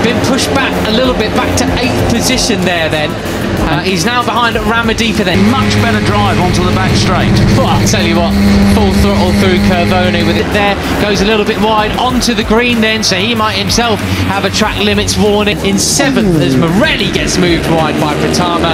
been pushed back a little bit, back to 8th position there then. He's now behind Ramadipa then. Much better drive onto the back straight. Well, I'll tell you what, full throttle through Curvone with it there. Goes a little bit wide onto the green then, so he might himself have a track limits warning. In 7th as Morelli gets moved wide by Pratama.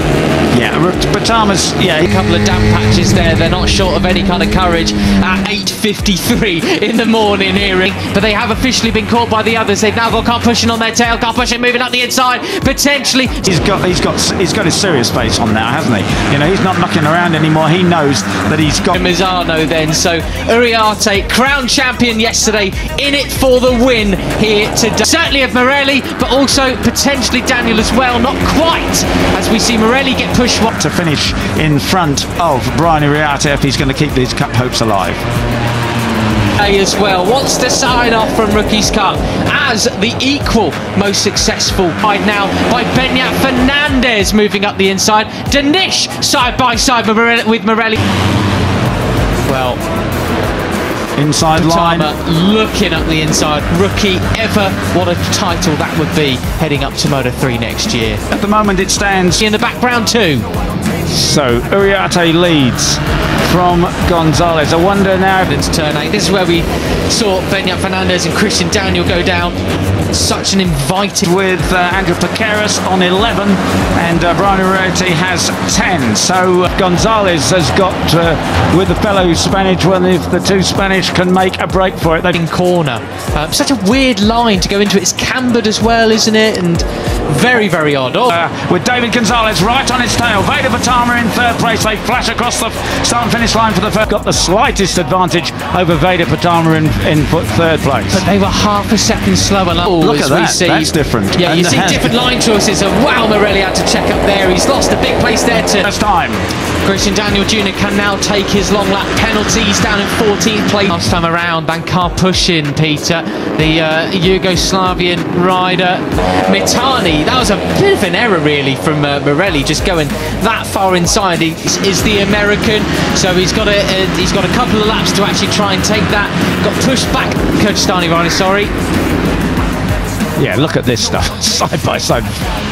Yeah, Pratama's, yeah. A couple of damp patches there. They're not short of any kind of courage at 8:53 in the morning hearing. But they have officially been caught by the others. They've now got car pushing on their tail. Car pushing moving up the inside. Potentially. He's got his serious face on now, hasn't he? You know, he's not knocking around anymore. He knows that he's got Mazzano then. So Uriarte, crown champion yesterday, in it for the win here today. Certainly of Morelli, but also potentially Daniel as well. Not quite, as we see Morelli get pushed to finish in front of Brian Uriarte if he's going to keep these cup hopes alive. As well wants to sign off from Rookies Cup as the equal most successful ride now by Beñat Fernandez moving up the inside. Danish side by side with Morelli. Well, inside Pratama line, looking up the inside. Rookie ever, what a title that would be heading up to Moto3 next year. At the moment it stands in the background too. So Uriarte leads from Gonzalez. I wonder now. It's turn 8. This is where we saw Beñat Fernandez and Christian Daniel go down. Such an inviting. With Andrew Paqueras on 11 and Brian Uriarte has 10. So Gonzalez has got with the fellow Spanish. Well, if the two Spanish can make a break for it, they've in corner. Such a weird line to go into. It's cambered as well, isn't it? And very, very odd. With David Gonzalez right on his tail. Veda Pratama in 3rd place. They flash across the start and finish line for the first. Got the slightest advantage over Veda Pratama in 3rd place. But they were half a second slower. Look at that. That's different. Yeah, you see different line choices. And wow, Morelli had to check up there. He's lost a big place there to first time. Christian Daniel Jr. can now take his long lap penalty. He's down in 14th place. Last time around, then car pushing, Peter. The Yugoslavian rider Mitani. That was a bit of an error really from Morelli, just going that far inside. He is the American, so he's got a couple of laps to actually try and take that. Got pushed back. Kyrgyzstani rider, sorry. Yeah, look at this stuff, side by side.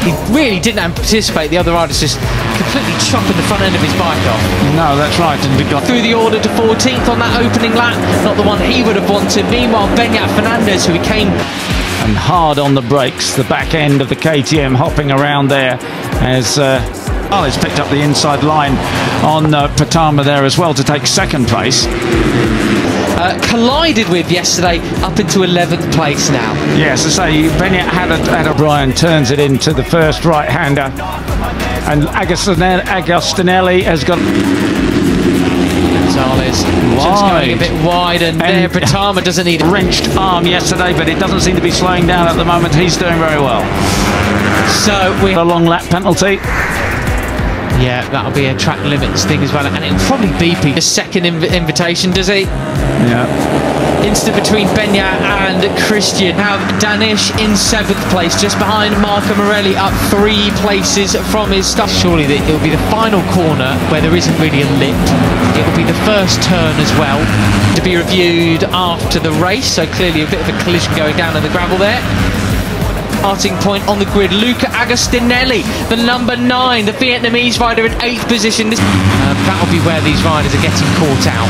He really didn't anticipate the other riders just completely chopping the front end of his bike off. No, that's right. And we got through the order to 14th on that opening lap. Not the one he would have wanted. Meanwhile, Beñat Fernandez, who he came and hard on the brakes, the back end of the KTM hopping around there as Gonzalez picked up the inside line on Pratama there as well to take 2nd place. Collided with yesterday up into 11th place now. Yes, I say Beñat had a Brian turns it into the first right-hander, and Agostinelli has got Gonzalez just going a bit wide, and there Pratama doesn't need a wrenched arm yesterday, but it doesn't seem to be slowing down at the moment. He's doing very well. So we a long lap penalty. Yeah, that'll be a track limits thing as well, and it'll probably be the second invitation, does he? Yeah. Instant between Beñat and Christian. Now Danish in 7th place, just behind Marco Morelli, up 3 places from his stuff. Surely it'll be the final corner where there isn't really a lip. It'll be the first turn as well, to be reviewed after the race. So clearly a bit of a collision going down on the gravel there. Starting point on the grid, Luca Agostinelli, the number 9, the Vietnamese rider in 8th position. That'll be where these riders are getting caught out.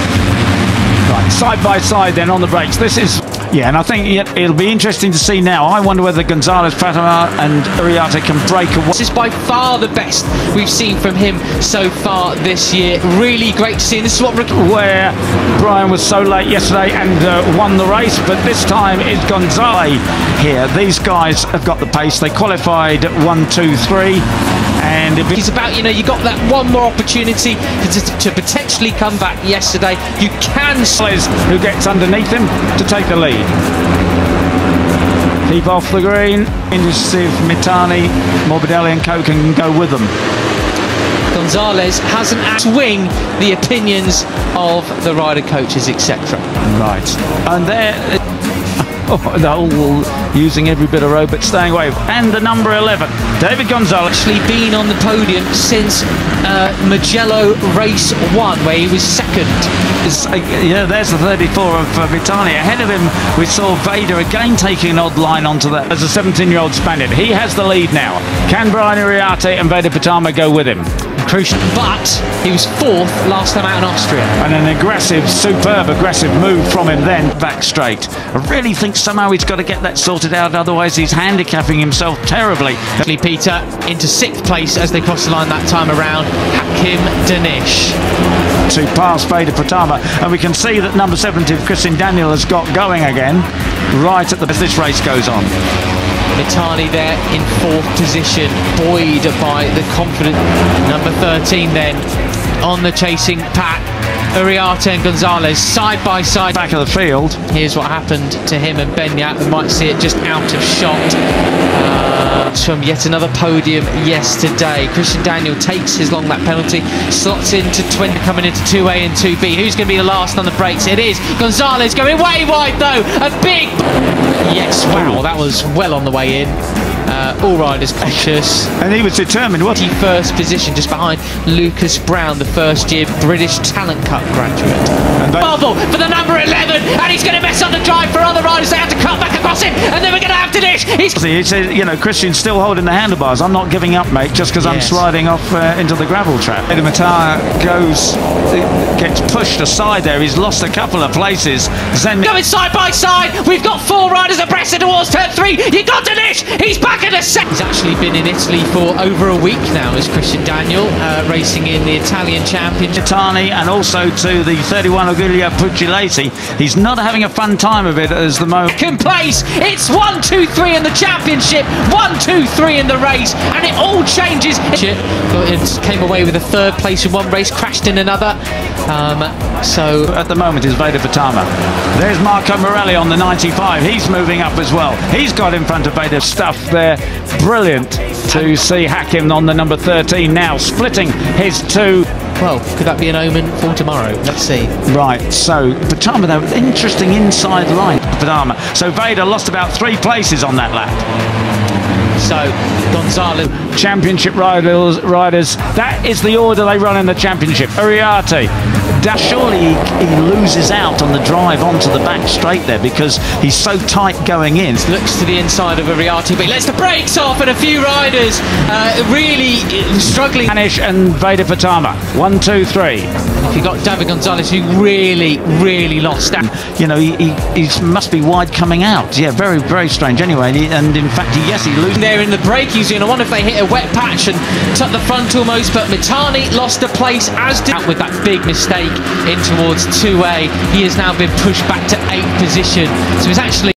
Right, side by side then on the brakes. This is, yeah, and I think it'll be interesting to see now. I wonder whether Gonzalez, Pratama and Uriarte can break away. This is by far the best we've seen from him so far this year. Really great to see. And this is what where Brian was so late yesterday and won the race, but this time it's Gonzalez here. These guys have got the pace. They qualified 1, 2, 3. And it's about, you got that one more opportunity to potentially come back yesterday. You can. Who gets underneath him to take the lead. Keep off the green. Indecisive Mitani, Morbidelli and Co can go with them. Gonzalez hasn't swing the opinions of the rider coaches, etc. Right. And there. They're all using every bit of road but staying away. And the number 11, David Gonzalez. Actually been on the podium since Mugello race 1, where he was 2nd. Yeah, there's the 34 of Mitani. Ahead of him, we saw Veda again taking an odd line onto that as a 17-year-old Spaniard. He has the lead now. Can Brian Uriarte and Veda Pratama go with him? Crucial, but he was fourth last time out in Austria. And an aggressive, superb aggressive move from him then back straight. I really think somehow he's got to get that sorted out, otherwise he's handicapping himself terribly. Peter into 6th place as they cross the line that time around. Hakim Danish to pass Veda Pratama, and we can see that number 70 Christian Daniel has got going again right at as this race goes on. Mitani there in 4th position, buoyed by the confident number 13 then on the chasing pack. Uriarte and Gonzalez side by side. Back of the field. Here's what happened to him and Benyat. We might see it just out of shot from yet another podium yesterday. Christian Daniel takes his long lap penalty, slots into 20, coming into 2A and 2B. Who's going to be the last on the brakes? It is Gonzalez, going way wide though. A big... Yes, wow, that was well on the way in. All riders conscious. And he was determined, wasn't he? First position, just behind Lucas Brown, the first-year British Talent Cup graduate. Bubble for the number 11, and he's going to mess up the drive for other riders. They have to cut back across him, and then we're going to have to dish. He said, you know, Christian's still holding the handlebars. I'm not giving up, mate, just because I'm sliding off into the gravel trap. Veda Pratama gets pushed aside there. He's lost a couple of places. Going side by side. We've got 4 riders abreast towards turn 3. You got to dish. He's back in the set. He's actually been in Italy for over a week now as Christian Daniel, racing in the Italian Championship. Tani, and also to the 31 Augulia Pugliese. He's not having a fun time of it as the moment. Second place. It's 1, 2, 3 in the championship, 1, 2, 3 in the race, and it all changes. It came away with a 3rd place in one race, crashed in another. So at the moment is Veda Pratama. There's Marco Morelli on the 95. He's moving up as well. He's got in front of Veda. Stuff there. Brilliant to see Hakim on the number 13 now, splitting his 2. Well, could that be an omen for tomorrow? Let's see. Right, so Pratama, though, interesting inside line. Pratama. So Veda lost about 3 places on that lap. So Gonzalez, championship riders, that is the order they run in the championship. Uriarte, surely he loses out on the drive onto the back straight there because he's so tight going in. Looks to the inside of Uriarte, but he lets the brakes off, and a few riders really struggling. Danish and Veda Pratama, 1, 2, 3. If you got David Gonzalez, who really lost out. You know, he must be wide coming out. Yeah, very, very strange anyway. And in fact, yes, he loses. There in the braking zone, I wonder if they hit a wet patch and tucked the front almost, but Mitani lost a place, as did with that big mistake in towards 2A. He has now been pushed back to 8th position, so it's actually